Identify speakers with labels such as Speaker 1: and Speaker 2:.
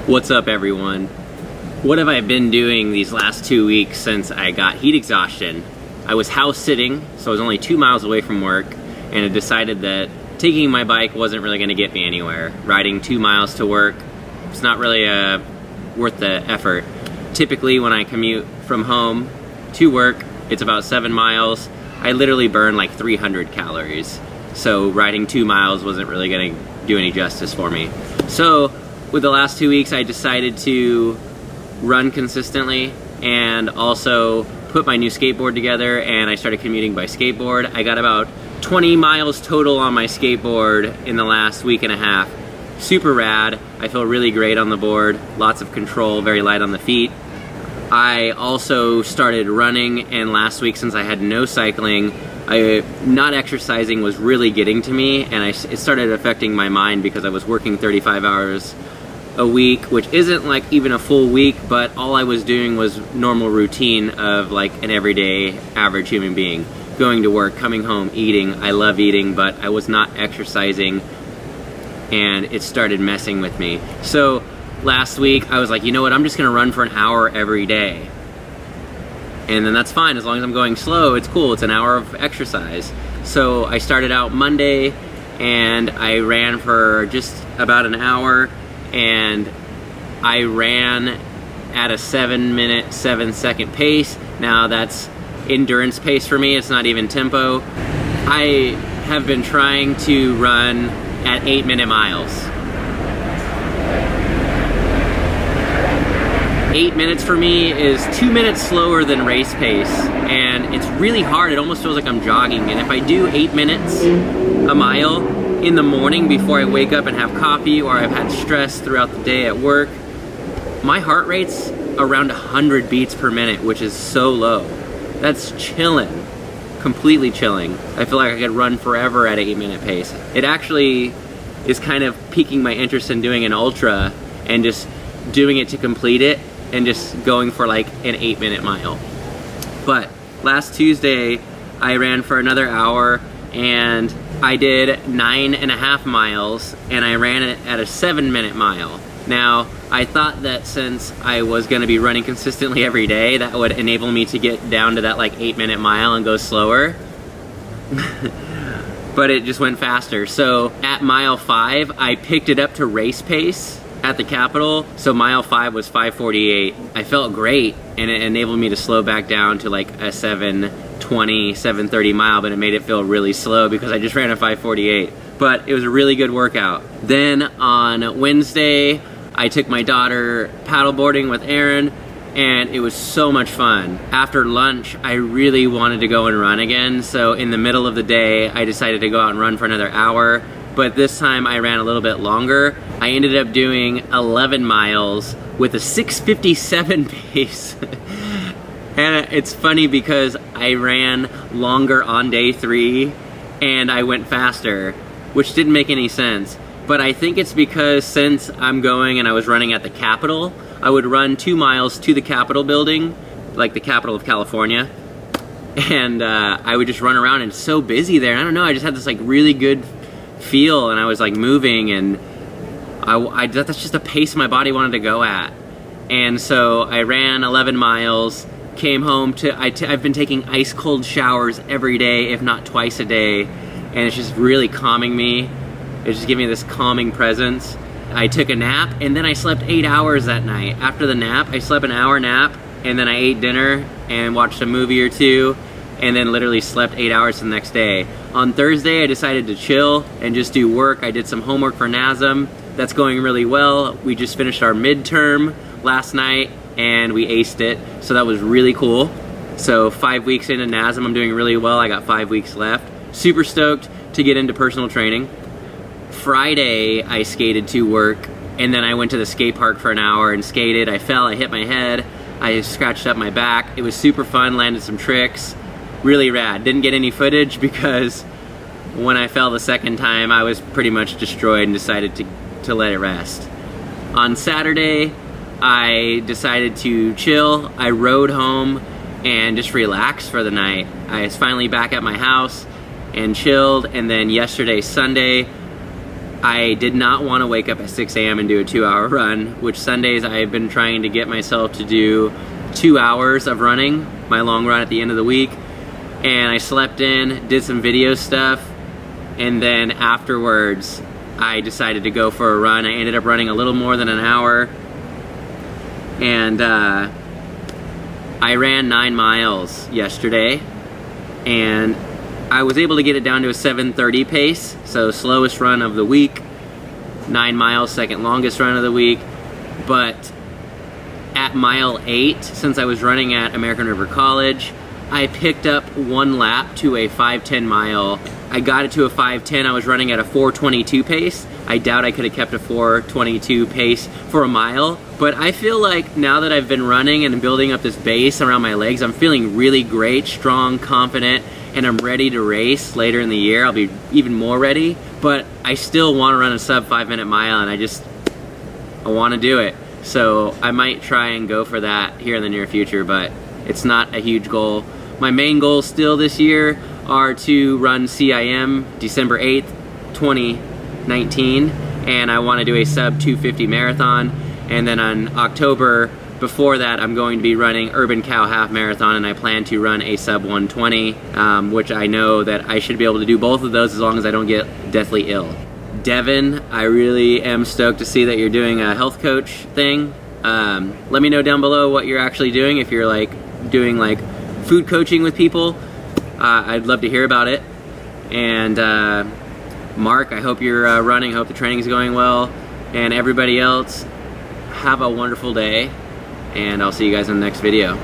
Speaker 1: What's up, everyone? What have I been doing these last 2 weeks since I got heat exhaustion? I was house sitting, so I was only 2 miles away from work, and I decided that taking my bike wasn't really going to get me anywhere. Riding 2 miles to work, it's not really worth the effort. Typically, when I commute from home to work, it's about 7 miles. I literally burn like 300 calories. So riding 2 miles wasn't really going to do any justice for me. So with the last 2 weeks, I decided to run consistently and also put my new skateboard together, and I started commuting by skateboard. I got about 20 miles total on my skateboard in the last week and a half. Super rad. I feel really great on the board. Lots of control, very light on the feet. I also started running, and last week, since I had no cycling, not exercising was really getting to me, and it started affecting my mind because I was working 35 hours a week, which isn't like even a full week, but all I was doing was normal routine of like an everyday average human being. Going to work, coming home, eating. I love eating, but I was not exercising, and it started messing with me. So last week I was like, you know what, I'm just gonna run for an hour every day. And then that's fine, as long as I'm going slow, it's cool, it's an hour of exercise. So I started out Monday, and I ran for just about an hour, and I ran at a 7-minute, 7-second pace. Now that's endurance pace for me, it's not even tempo. I have been trying to run at 8-minute miles. 8 minutes for me is 2 minutes slower than race pace, and it's really hard. It almost feels like I'm jogging. And if I do 8 minutes a mile in the morning before I wake up and have coffee, or I've had stress throughout the day at work, my heart rate's around 100 beats per minute, which is so low. That's chilling, completely chilling. I feel like I could run forever at an 8-minute pace. It actually is kind of piquing my interest in doing an ultra and just doing it to complete it, and just going for like an 8-minute mile. But last Tuesday, I ran for another hour, and I did 9.5 miles, and I ran it at a 7-minute mile. Now, I thought that since I was gonna be running consistently every day, that would enable me to get down to that like 8-minute mile and go slower. But it just went faster. So at mile 5, I picked it up to race pace at the Capitol, so mile 5 was 5:48. I felt great, and it enabled me to slow back down to like a 7:20, 7:30 mile, but it made it feel really slow because I just ran a 5:48. But it was a really good workout. Then on Wednesday, I took my daughter paddleboarding with Aaron, and it was so much fun. After lunch, I really wanted to go and run again, so in the middle of the day, I decided to go out and run for another hour. But this time I ran a little bit longer. I ended up doing 11 miles with a 6:57 pace. And it's funny because I ran longer on day 3 and I went faster, which didn't make any sense. But I think it's because since I'm going and I was running at the Capitol, I would run 2 miles to the Capitol building, like the Capitol of California, and I would just run around, and it's so busy there. I don't know, I just had this like really good feel, and I was like moving, and that's just the pace my body wanted to go at. And so I ran 11 miles, came home I've been taking ice cold showers every day, if not twice a day, and it's just really calming me. It's just giving me this calming presence. I took a nap, and then I slept 8 hours that night. After the nap, I slept an hour nap, and then I ate dinner and watched a movie or two, and then literally slept 8 hours the next day. On Thursday, I decided to chill and just do work. I did some homework for NASM. That's going really well. We just finished our midterm last night, and we aced it, so that was really cool. So 5 weeks into NASM, I'm doing really well. I got 5 weeks left. Super stoked to get into personal training. Friday, I skated to work, and then I went to the skate park for an hour and skated. I fell, I hit my head, I scratched up my back. It was super fun, landed some tricks. Really rad. Didn't get any footage because when I fell the second time, I was pretty much destroyed and decided to let it rest. On Saturday, I decided to chill. I rode home and just relaxed for the night. I was finally back at my house and chilled, and then yesterday, Sunday, I did not want to wake up at 6 a.m. and do a 2-hour run, which Sundays I've been trying to get myself to do 2 hours of running, my long run at the end of the week. And I slept in, did some video stuff, and then afterwards I decided to go for a run. I ended up running a little more than an hour, and I ran 9 miles yesterday, and I was able to get it down to a 7:30 pace, so slowest run of the week, 9 miles, second longest run of the week. But at mile 8, since I was running at American River College, I picked up 1 lap to a 5:10 mile. I got it to a 5:10, I was running at a 4:22 pace. I doubt I could have kept a 4:22 pace for a mile, but I feel like now that I've been running and building up this base around my legs, I'm feeling really great, strong, confident, and I'm ready to race later in the year. I'll be even more ready, but I still want to run a sub 5-minute mile, and I want to do it. So I might try and go for that here in the near future, but it's not a huge goal. My main goals still this year are to run CIM December 8th, 2019, and I want to do a sub 250 marathon. And then on October, before that, I'm going to be running Urban Cow Half Marathon, and I plan to run a sub 120, which I know that I should be able to do both of those as long as I don't get deathly ill. Devin, I really am stoked to see that you're doing a health coach thing. Let me know down below what you're actually doing. If you're like doing like food coaching with people, I'd love to hear about it. And Mark, I hope you're running, hope the training's going well. And everybody else, have a wonderful day, and I'll see you guys in the next video.